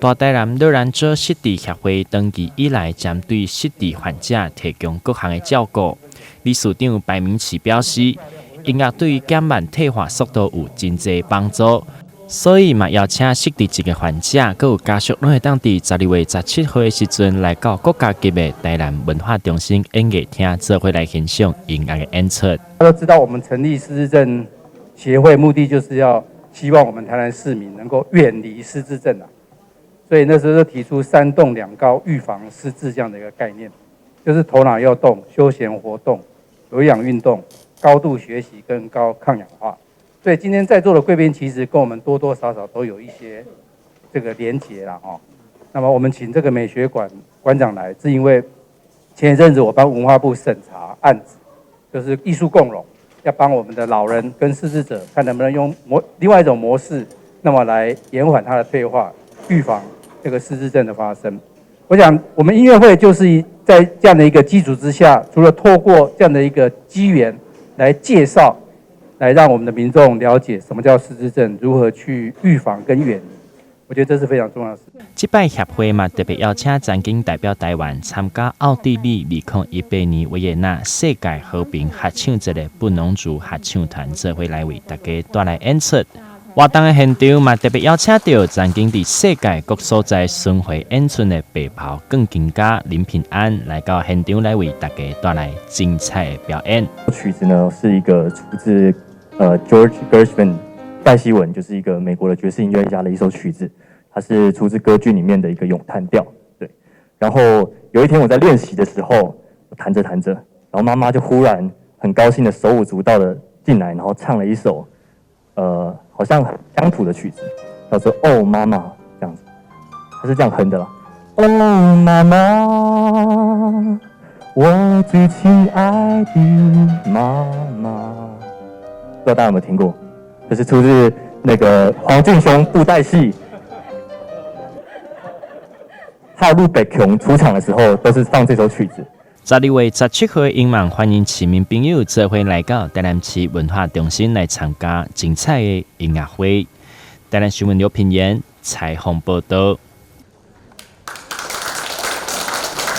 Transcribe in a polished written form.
大台南乐兰者失智协会长期以来针对失智患者提供各项的照顾。理事长白明启表示，音乐对于减慢退化速度有真济帮助，所以嘛邀请失智症的患者，佮有家属拢会当伫12月17号的时阵来到国家级的台南文化中心音乐厅，做伙来欣赏音乐的演出。大家都知道，我们成立失智症协会，目的就是要希望我们台南市民能够远离失智症啊。所以那时候就提出3动2高，预防失智这样的一个概念，就是头脑要动、休闲活动、有氧运动、高度学习跟高抗氧化。所以今天在座的贵宾其实跟我们多多少少都有一些这个连结啦哈。那么我们请这个美学馆馆长来，是因为前一阵子我帮文化部审查案子，就是艺术共融，要帮我们的老人跟失智者看能不能用另外一种模式，那么来延缓他的退化，预防这个失智症的发生。我想我们音乐会就是在这样的一个基础之下，除了透过这样的一个机缘来介绍，来让我们的民众了解什么叫失智症，如何去预防跟远离，我觉得这是非常重要的事。这摆协会嘛特别邀请曾经代表台湾参加奥地利2018年维也纳世界和平合唱节的布农族合唱团做伙来为大家带来演出。活动的现场嘛特别邀请到曾经伫世界各所在巡回演出的白袍更金家林平安来到现场来为大家带来精彩的表演。曲子呢是一个出自George Gershwin 戴希文，就是一个美国的爵士音乐家的一首曲子，它是出自歌剧里面的一个咏叹调。对，然后有一天我在练习的时候，我弹着弹着，然后妈妈就忽然很高兴的手舞足蹈的进来，然后唱了一首好像很乡土的曲子，叫做《哦妈妈》这样子，它是这样哼的啦。哦妈妈，我最亲爱的妈妈，不知道大家有没有听过？这是出自那个黄俊雄布袋戏，还有陆北琼出场的时候都是放这首曲子。12月17号的音乐欢迎市民朋友做伙来到台南市文化中心来参加精彩的音乐会。台南新闻刘品言采访报道。